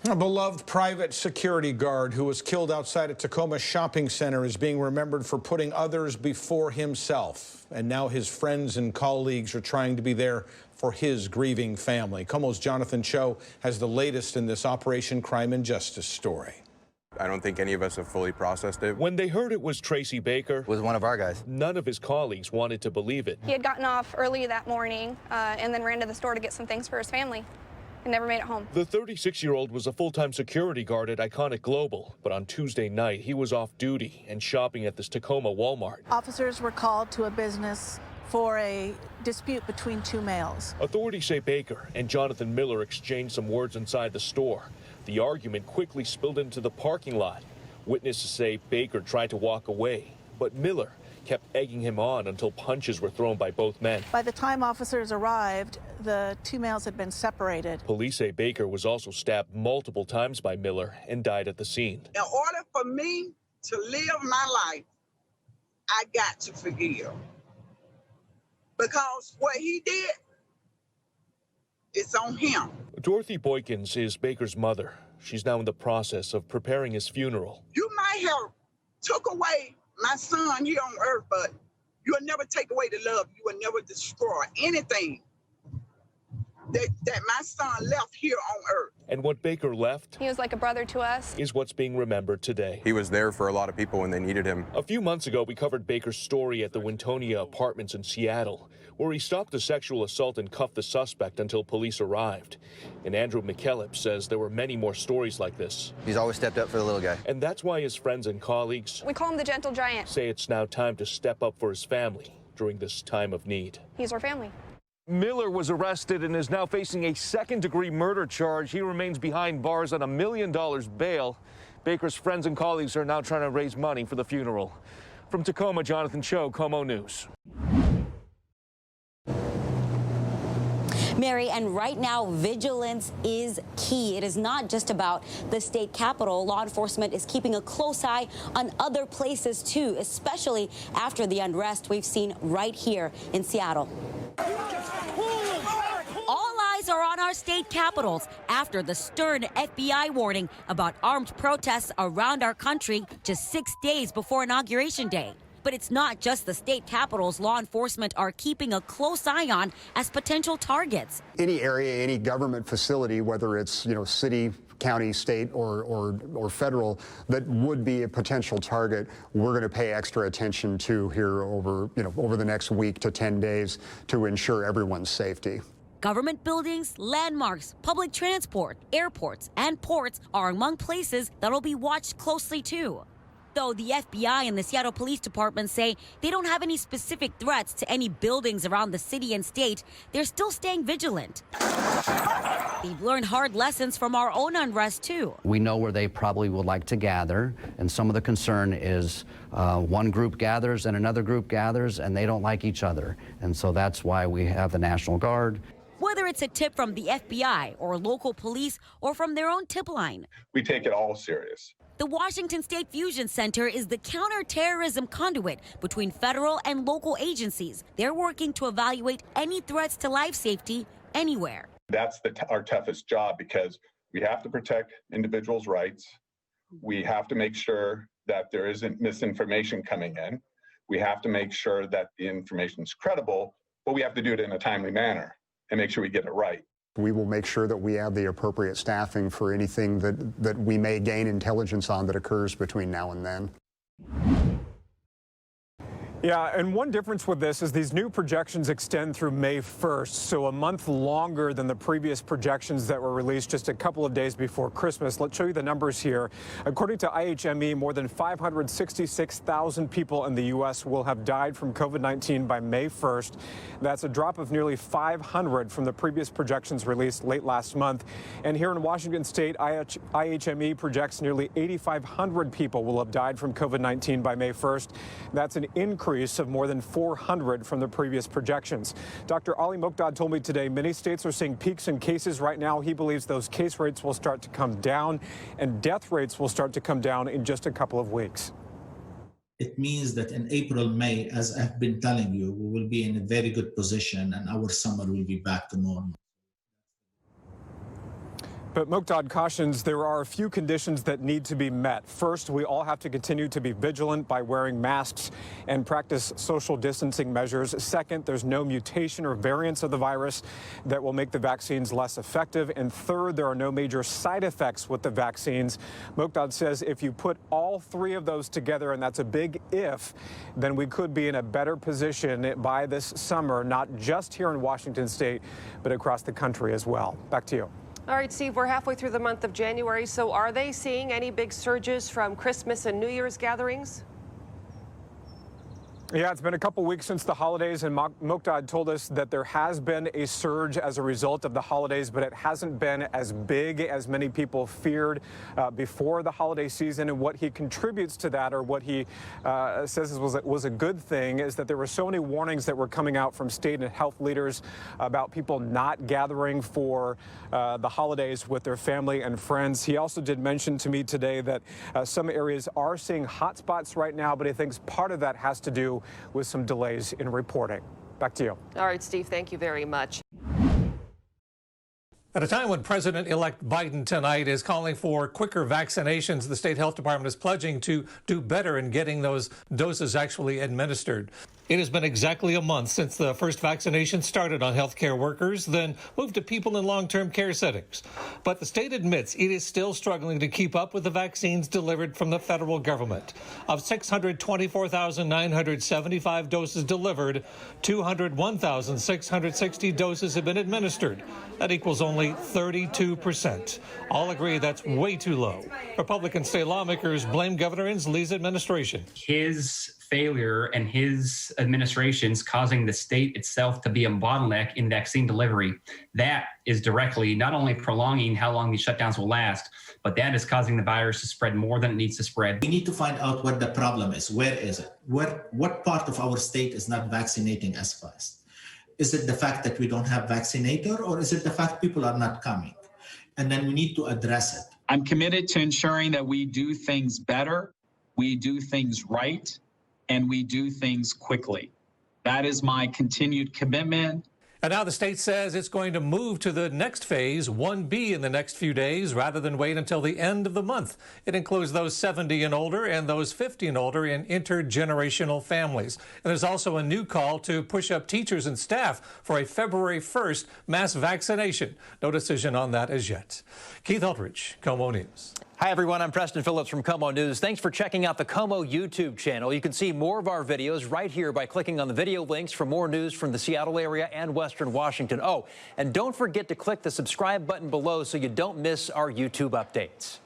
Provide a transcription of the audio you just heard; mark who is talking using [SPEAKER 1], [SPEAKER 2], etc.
[SPEAKER 1] A beloved private security guard who was killed outside a Tacoma shopping center is being remembered for putting others before himself. And now his friends and colleagues are trying to be there for his grieving family. KOMO's Jonathan Cho has the latest in this Operation Crime and Justice story.
[SPEAKER 2] I don't think any of us have fully processed it.
[SPEAKER 3] When they heard it was Tracy Baker,
[SPEAKER 4] was one of our guys,
[SPEAKER 3] none of his colleagues wanted to believe it.
[SPEAKER 5] He had gotten off early that morning and then ran to the store to get some things for his family and never made it home.
[SPEAKER 3] The 36-year-old was a full-time security guard at Iconic Global, but on Tuesday night, he was off duty and shopping at this Tacoma Walmart.
[SPEAKER 6] Officers were called to a business for a dispute between two males.
[SPEAKER 3] Authorities say Baker and Jonathan Miller exchanged some words inside the store. The argument quickly spilled into the parking lot. Witnesses say Baker tried to walk away, but Miller kept egging him on until punches were thrown by both men.
[SPEAKER 6] By the time officers arrived, the two males had been separated.
[SPEAKER 3] Police say Baker was also stabbed multiple times by Miller and died at the scene.
[SPEAKER 7] In order for me to live my life, I got to forgive. Because what he did, it's on him.
[SPEAKER 3] Dorothy Boykins is Baker's mother. She's now in the process of preparing his funeral.
[SPEAKER 7] You might have took away my son here on earth, but you'll never take away the love. You will never destroy anything that my son left here on earth.
[SPEAKER 3] And what Baker left,
[SPEAKER 5] He was like a brother to us.
[SPEAKER 3] is what's being remembered today.
[SPEAKER 2] He was there for a lot of people when they needed him.
[SPEAKER 3] A few months ago, we covered Baker's story at the Wintonia Apartments in Seattle, where he stopped a sexual assault and cuffed the suspect until police arrived. And Andrew McKellip says there were many more stories like this.
[SPEAKER 4] he's always stepped up for the little guy.
[SPEAKER 3] And that's why his friends and colleagues
[SPEAKER 5] We call him the gentle giant.
[SPEAKER 3] say it's now time to step up for his family during this time of need.
[SPEAKER 5] He's our family.
[SPEAKER 8] Miller was arrested and is now facing a second-degree murder charge. He remains behind bars on $1 million bail. Baker's friends and colleagues are now trying to raise money for the funeral. From Tacoma, Jonathan Cho, KOMO News.
[SPEAKER 9] Mary, and right now, vigilance is key. It is not just about the state capitol. Law enforcement is keeping a close eye on other places, too, especially after the unrest we've seen right here in Seattle. All eyes are on our state capitals after the stern FBI warning about armed protests around our country just 6 days before Inauguration Day. But it's not just the state capitals law enforcement are keeping a close eye on as potential targets.
[SPEAKER 10] Any area, any government facility, whether it's, city, county, state, or federal, that would be a potential target, we're going to pay extra attention to here over the next week to 10 days to ensure everyone's safety.
[SPEAKER 9] Government buildings, landmarks, public transport, airports, and ports are among places that'll be watched closely too. Though the FBI and the Seattle Police Department say they don't have any specific threats to any buildings around the city and state, they're still staying vigilant. They've learned hard lessons from our own unrest, too.
[SPEAKER 11] We know where they probably would like to gather, and some of the concern is one group gathers and another group gathers, and they don't like each other. And so that's why we have the National Guard.
[SPEAKER 9] Whether it's a tip from the FBI or local police or from their own tip line,
[SPEAKER 12] we take it all serious.
[SPEAKER 9] the Washington State Fusion Center is the counterterrorism conduit between federal and local agencies. They're working to evaluate any threats to life safety anywhere.
[SPEAKER 12] That's our toughest job because we have to protect individuals' rights. We have to make sure that there isn't misinformation coming in. We have to make sure that the information is credible, but we have to do it in a timely manner and make sure we get it right.
[SPEAKER 10] We will make sure that we have the appropriate staffing for anything that we may gain intelligence on that occurs between now and then.
[SPEAKER 13] Yeah, and one difference with this is these new projections extend through May 1st, so a month longer than the previous projections that were released just a couple of days before Christmas. Let's show you the numbers here. According to IHME, more than 566,000 people in the U.S. will have died from COVID-19 by May 1st. That's a drop of nearly 500 from the previous projections released late last month. And here in Washington State, IHME projects nearly 8,500 people will have died from COVID-19 by May 1st. That's an increase of more than 400 from the previous projections. Dr. Ali Muqdad told me today many states are seeing peaks in cases right now. He believes those case rates will start to come down and death rates will start to come down in just a couple of weeks.
[SPEAKER 14] It means that in April, May, as I've been telling you, we will be in a very good position and our summer will be back to normal.
[SPEAKER 13] But Muqdad cautions there are a few conditions that need to be met. First, we all have to continue to be vigilant by wearing masks and practice social distancing measures. Second, there's no mutation or variants of the virus that will make the vaccines less effective. And third, there are no major side effects with the vaccines. Muqdad says if you put all three of those together, and that's a big if, then we could be in a better position by this summer, not just here in Washington state, but across the country as well. Back to you.
[SPEAKER 15] All right, Steve, we're halfway through the month of January, so are they seeing any big surges from Christmas and New Year's gatherings?
[SPEAKER 13] Yeah, it's been a couple weeks since the holidays, and Muqdad told us that there has been a surge as a result of the holidays, but it hasn't been as big as many people feared before the holiday season. And what he contributes to that, or what he says was a good thing, is that there were so many warnings that were coming out from state and health leaders about people not gathering for the holidays with their family and friends. He also did mention to me today that some areas are seeing hot spots right now, but he thinks part of that has to do with some delays in reporting. Back to you.
[SPEAKER 15] All right, Steve, thank you very much.
[SPEAKER 16] At a time when President-elect Biden tonight is calling for quicker vaccinations, the state health department is pledging to do better in getting those doses actually administered. It has been exactly a month since the first vaccination started on healthcare workers, then moved to people in long-term care settings. But the state admits it is still struggling to keep up with the vaccines delivered from the federal government. Of 624,975 doses delivered, 201,660 doses have been administered. That equals only 32%. All agree that's way too low. Republican state lawmakers blame Governor Inslee's administration.
[SPEAKER 17] His failure and his administration's causing the state itself to be a bottleneck in vaccine delivery. That is directly not only prolonging how long these shutdowns will last, but that is causing the virus to spread more than it needs to spread.
[SPEAKER 14] We need to find out what the problem is. Where is it? What part of our state is not vaccinating as fast? Is it the fact that we don't have vaccinator, or is it the fact people are not coming? And then we need to address it.
[SPEAKER 18] I'm committed to ensuring that we do things better, we do things right, and we do things quickly. That is my continued commitment.
[SPEAKER 16] And now the state says it's going to move to the next phase, 1B, in the next few days, rather than wait until the end of the month. It includes those 70 and older and those 50 and older in intergenerational families. And there's also a new call to push up teachers and staff for a February 1st mass vaccination. No decision on that as yet. Keith Eldridge, KOMO News.
[SPEAKER 19] Hi, everyone. I'm Preston Phillips from KOMO News. Thanks for checking out the KOMO YouTube channel. You can see more of our videos right here by clicking on the video links for more news from the Seattle area and Western Washington. Oh, and don't forget to click the subscribe button below so you don't miss our YouTube updates.